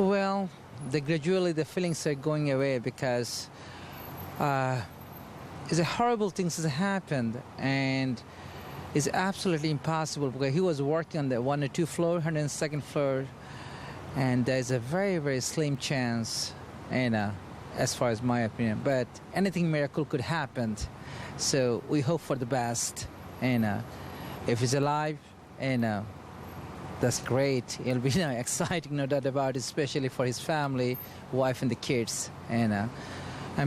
Well, gradually the feelings are going away because it's a horrible things has happened, and it's absolutely impossible because he was working on the 102 floor, 102nd floor, and there's a very, very slim chance, as far as my opinion. But anything miracle could happen, so we hope for the best. And if he's alive, that's great. It'll be exciting, no doubt about it, especially for his family, wife, and the kids. And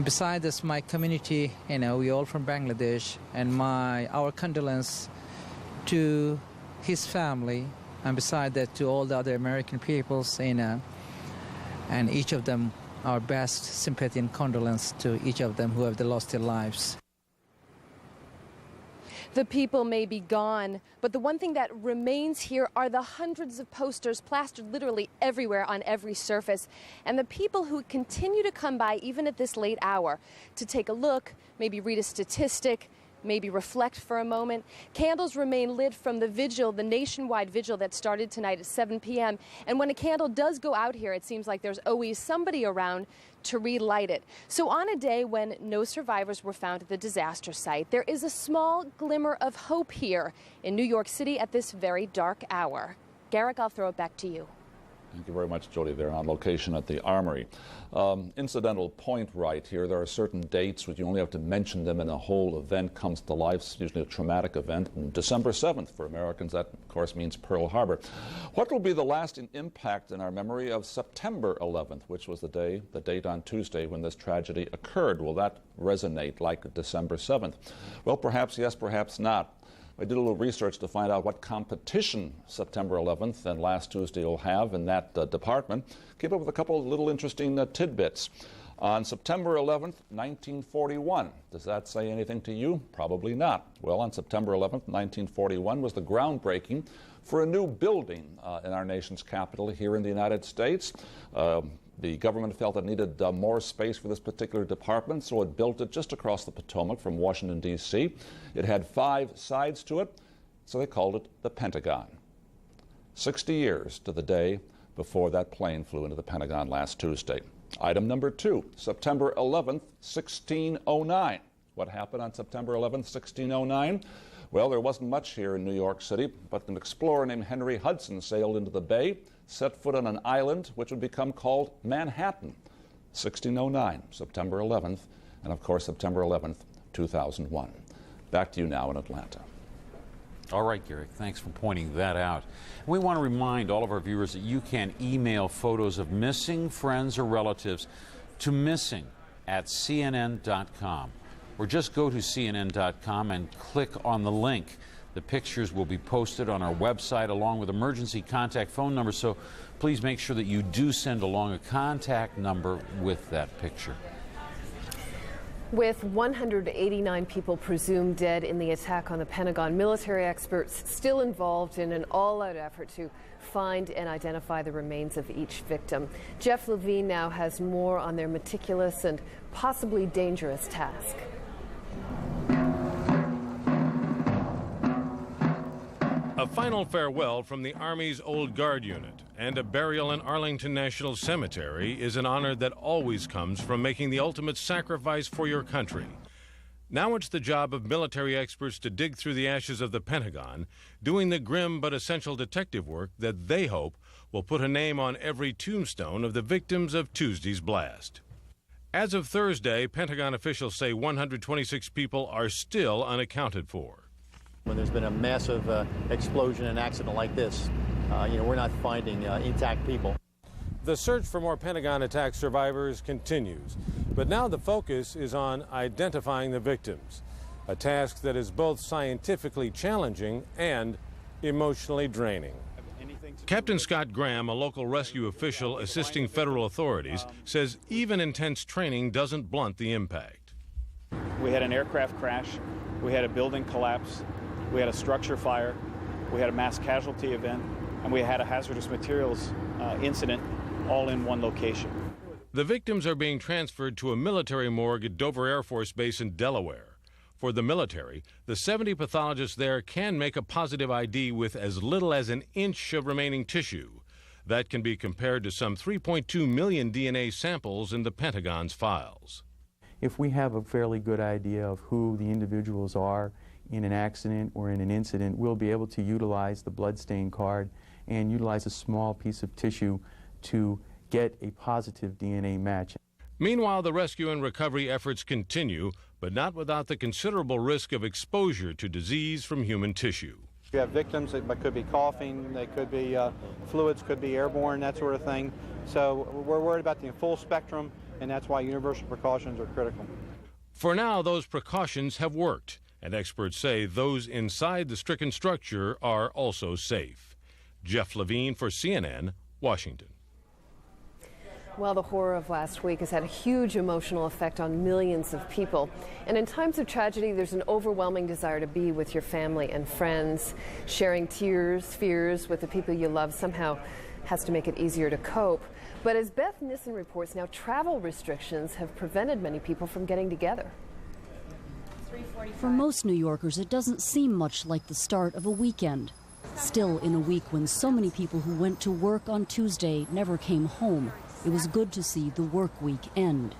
besides this, my community, we all from Bangladesh, and our condolence to his family, and beside that to all the other American peoples, and each of them, our best sympathy and condolence to each of them who have lost their lives. The people may be gone, but the one thing that remains here are the hundreds of posters plastered literally everywhere on every surface, and the people who continue to come by even at this late hour to take a look, maybe read a statistic, maybe reflect for a moment. Candles remain lit from the vigil, the nationwide vigil that started tonight at 7 p.m. And when a candle does go out here, it seems like there's always somebody around to relight it. So on a day when no survivors were found at the disaster site, there is a small glimmer of hope here in New York City at this very dark hour. Garrick, I'll throw it back to you. Thank you very much, Jody. They're on location at the Armory. Incidental point right here. There are certain dates which you only have to mention them and a whole event comes to life. It's usually a traumatic event. And December 7th for Americans, that of course means Pearl Harbor. What will be the lasting impact in our memory of September 11th, which was the date on Tuesday when this tragedy occurred? Will that resonate like December 7th? Well, perhaps yes, perhaps not. I did a little research to find out what competition September 11th and last Tuesday will have in that department. Came up with a couple of little interesting tidbits. On September 11th, 1941, does that say anything to you? Probably not. Well, on September 11th, 1941 was the groundbreaking for a new building in our nation's capital here in the United States. The government felt it needed more space for this particular department, so it built it just across the Potomac from Washington, D.C. It had 5 sides to it, so they called it the Pentagon. 60 years to the day before that plane flew into the Pentagon last Tuesday. Item number 2, September 11th, 1609. What happened on September 11th, 1609? Well, there wasn't much here in New York City, but an explorer named Henry Hudson sailed into the bay, set foot on an island which would become called Manhattan. 1609, September 11th, and of course September 11th, 2001. Back to you now in Atlanta. All right, Garrick, thanks for pointing that out. We want to remind all of our viewers that you can email photos of missing friends or relatives to missing@cnn.com. Or just go to cnn.com and click on the link. The pictures will be posted on our website along with emergency contact phone numbers, so please make sure that you do send along a contact number with that picture. With 189 people presumed dead in the attack on the Pentagon, military experts still involved in an all-out effort to find and identify the remains of each victim. Jeff Levine now has more on their meticulous and possibly dangerous task. A final farewell from the Army's Old Guard unit and a burial in Arlington National Cemetery is an honor that always comes from making the ultimate sacrifice for your country. Now it's the job of military experts to dig through the ashes of the Pentagon, doing the grim but essential detective work that they hope will put a name on every tombstone of the victims of Tuesday's blast. As of Thursday, Pentagon officials say 126 people are still unaccounted for. When there's been a massive explosion and accident like this, we're not finding intact people. The search for more Pentagon attack survivors continues, but now the focus is on identifying the victims, a task that is both scientifically challenging and emotionally draining. Captain Scott Graham, a local rescue official assisting federal authorities, says even intense training doesn't blunt the impact. We had an aircraft crash, we had a building collapse, we had a structure fire, we had a mass casualty event, and we had a hazardous materials incident all in one location. The victims are being transferred to a military morgue at Dover Air Force Base in Delaware. For the military, the 70 pathologists there can make a positive ID with as little as an inch of remaining tissue. That can be compared to some 3.2 million DNA samples in the Pentagon's files. If we have a fairly good idea of who the individuals are in an accident or in an incident, we'll be able to utilize the bloodstain card and utilize a small piece of tissue to get a positive DNA match. Meanwhile, the rescue and recovery efforts continue, but not without the considerable risk of exposure to disease from human tissue. You have victims that could be coughing, they could be fluids, could be airborne, that sort of thing. So we're worried about the full spectrum, and that's why universal precautions are critical. For now, those precautions have worked, and experts say those inside the stricken structure are also safe. Jeff Levine for CNN, Washington. Well, the horror of last week has had a huge emotional effect on millions of people. And in times of tragedy, there's an overwhelming desire to be with your family and friends. Sharing tears, fears with the people you love somehow has to make it easier to cope. But as Beth Nissen reports, now travel restrictions have prevented many people from getting together. For most New Yorkers, it doesn't seem much like the start of a weekend. Still, in a week when so many people who went to work on Tuesday never came home, it was good to see the work week end.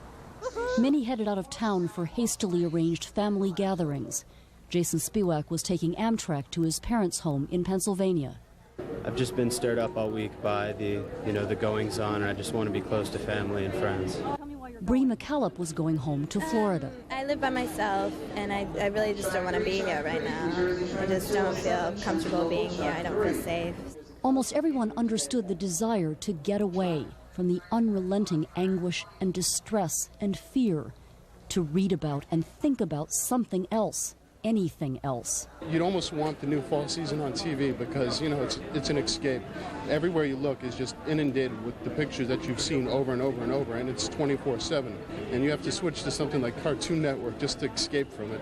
Many headed out of town for hastily arranged family gatherings. Jason Spiewak was taking Amtrak to his parents' home in Pennsylvania. I've just been stirred up all week by the goings on, and I just want to be close to family and friends. Bree McCallop was going home to Florida. I live by myself, and I really just don't want to be here right now. I just don't feel comfortable being here. I don't feel safe. Almost everyone understood the desire to get away from the unrelenting anguish and distress and fear, to read about and think about something else, anything else. You'd almost want the new fall season on TV because, it's an escape. Everywhere you look is just inundated with the pictures that you've seen over and over and over, and it's 24/7. And you have to switch to something like Cartoon Network just to escape from it.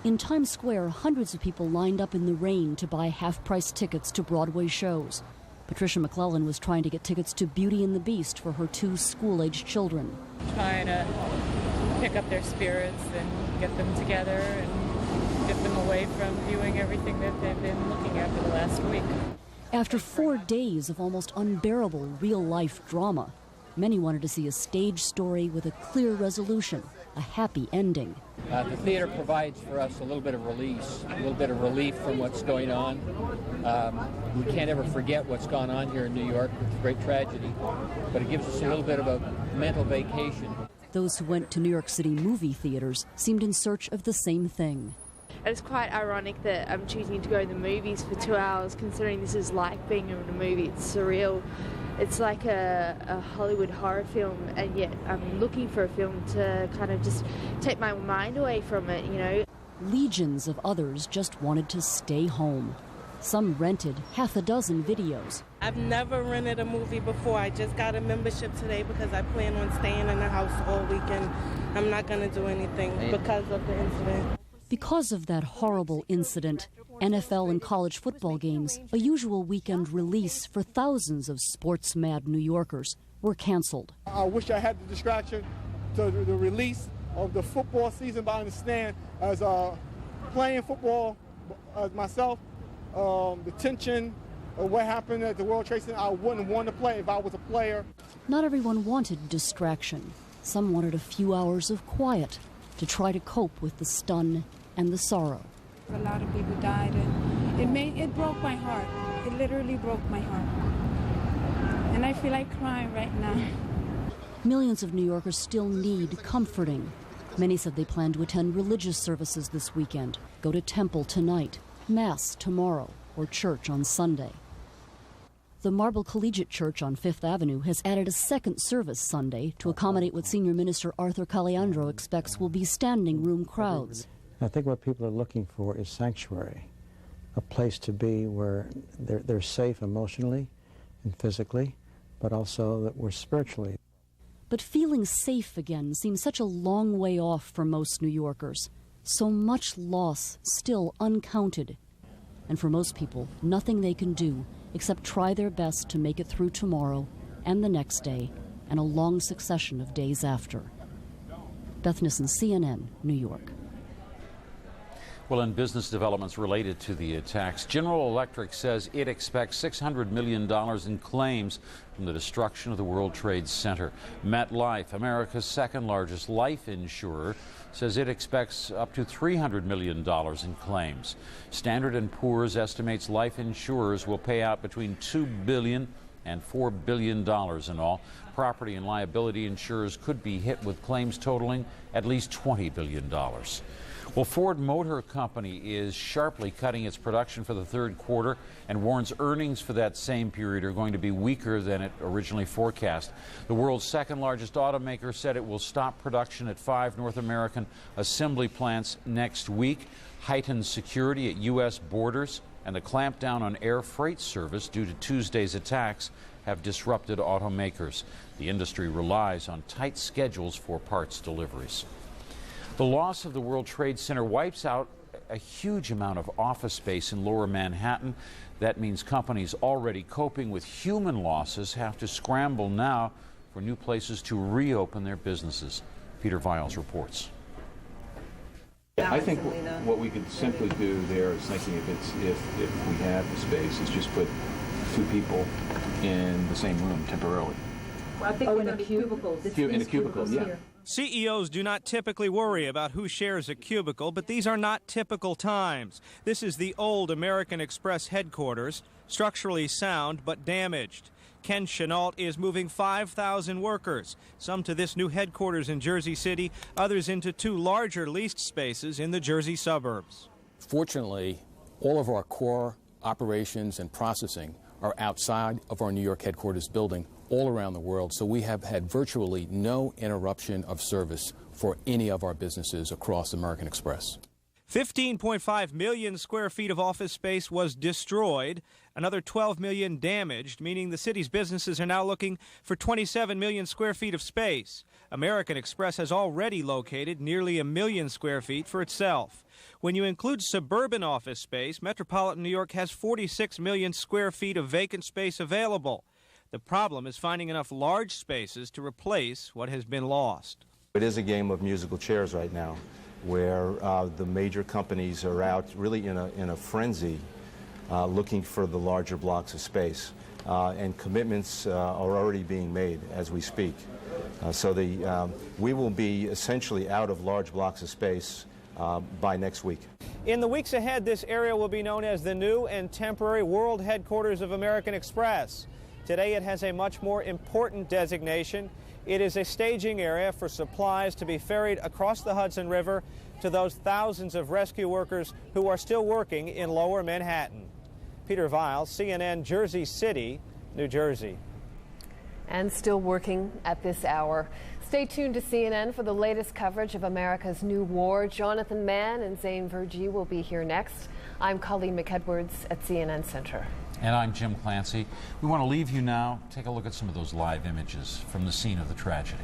In Times Square, hundreds of people lined up in the rain to buy half-price tickets to Broadway shows. Patricia McClellan was trying to get tickets to Beauty and the Beast for her 2 school-aged children. Trying to pick up their spirits and get them together and get them away from viewing everything that they've been looking at for the last week. After 4 days of almost unbearable real-life drama, many wanted to see a stage story with a clear resolution, a happy ending. The theater provides for us a little bit of release, a little bit of relief from what's going on. We can't ever forget what's gone on here in New York. It's a great tragedy, but it gives us a little bit of a mental vacation. Those who went to New York City movie theaters seemed in search of the same thing. It's quite ironic that I'm choosing to go to the movies for 2 hours, considering this is like being in a movie. It's surreal. It's like a Hollywood horror film, and yet I'm looking for a film to kind of just take my mind away from it, Legions of others just wanted to stay home. Some rented half a dozen videos. I've never rented a movie before. I just got a membership today because I plan on staying in the house all weekend. I'm not going to do anything because of the incident. Because of that horrible incident, NFL and college football games, a usual weekend release for thousands of sports-mad New Yorkers, were canceled. I wish I had the distraction to the release of the football season, but I understand as playing football as myself, the tension of what happened at the World Trade Center, I wouldn't want to play if I was a player. Not everyone wanted distraction. Some wanted a few hours of quiet to try to cope with the stun and the sorrow. A lot of people died, and it broke my heart. It literally broke my heart. And I feel like crying right now. Millions of New Yorkers still need comforting. Many said they plan to attend religious services this weekend, go to temple tonight, Mass tomorrow, or church on Sunday. The Marble Collegiate Church on Fifth Avenue has added a second service Sunday to accommodate what Senior Minister Arthur Caliandro expects will be standing room crowds. I think what people are looking for is sanctuary, a place to be where they're safe emotionally and physically, but also that we're spiritually. But feeling safe again seems such a long way off for most New Yorkers. So much loss still uncounted. And for most people, nothing they can do except try their best to make it through tomorrow and the next day and a long succession of days after. Beth Nissen, CNN, New York. Well, in business developments related to the attacks, General Electric says it expects $600 million in claims from the destruction of the World Trade Center. MetLife, America's second largest life insurer, says it expects up to $300 million in claims. Standard & Poor's estimates life insurers will pay out between $2 billion and $4 billion in all. Property and liability insurers could be hit with claims totaling at least $20 billion. Well, Ford Motor Company is sharply cutting its production for the third quarter and warns earnings for that same period are going to be weaker than it originally forecast. The world's second largest automaker said it will stop production at 5 North American assembly plants next week. Heightened security at U.S. borders and the clampdown on air freight service due to Tuesday's attacks have disrupted automakers. The industry relies on tight schedules for parts deliveries. The loss of the World Trade Center wipes out a huge amount of office space in Lower Manhattan. That means companies already coping with human losses have to scramble now for new places to reopen their businesses. Peter Viles reports. I think what we could simply do there is thinking if we have the space is just put 2 people in the same room temporarily. Well, I think in a cubicle. In a cubicle, yeah. CEOs do not typically worry about who shares a cubicle, but these are not typical times. This is the old American Express headquarters, structurally sound but damaged. Ken Chenault is moving 5,000 workers, some to this new headquarters in Jersey City, others into 2 larger leased spaces in the Jersey suburbs. Fortunately, all of our core operations and processing are outside of our New York headquarters building all around the world, so we have had virtually no interruption of service for any of our businesses across American Express. 15.5 million square feet of office space was destroyed, another 12 million damaged, meaning the city's businesses are now looking for 27 million square feet of space. American Express has already located nearly 1 million square feet for itself. When you include suburban office space, metropolitan New York has 46 million square feet of vacant space available. The problem is finding enough large spaces to replace what has been lost. It is a game of musical chairs right now, where the major companies are out really in a frenzy looking for the larger blocks of space. And commitments are already being made as we speak. We will be essentially out of large blocks of space by next week. In the weeks ahead, this area will be known as the new and temporary world headquarters of American Express. Today it has a much more important designation. It is a staging area for supplies to be ferried across the Hudson River to those thousands of rescue workers who are still working in Lower Manhattan. Peter Viles, CNN, Jersey City, New Jersey. And still working at this hour. Stay tuned to CNN for the latest coverage of America's new war. Jonathan Mann and Zane Verjee will be here next. I'm Colleen McEdwards at CNN Center. And I'm Jim Clancy. We want to leave you now. Take a look at some of those live images from the scene of the tragedy.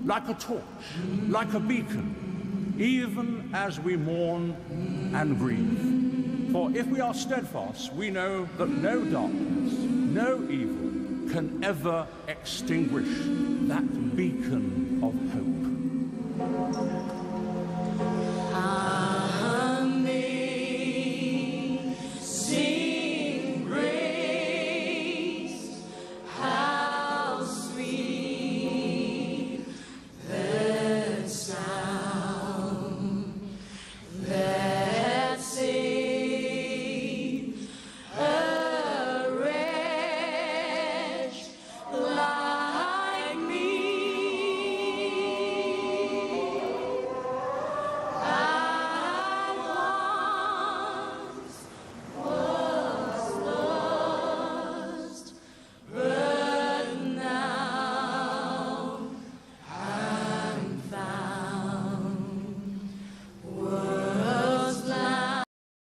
Like a torch, like a beacon, even as we mourn and grieve. For if we are steadfast, we know that no darkness, no evil can ever extinguish that beacon of hope.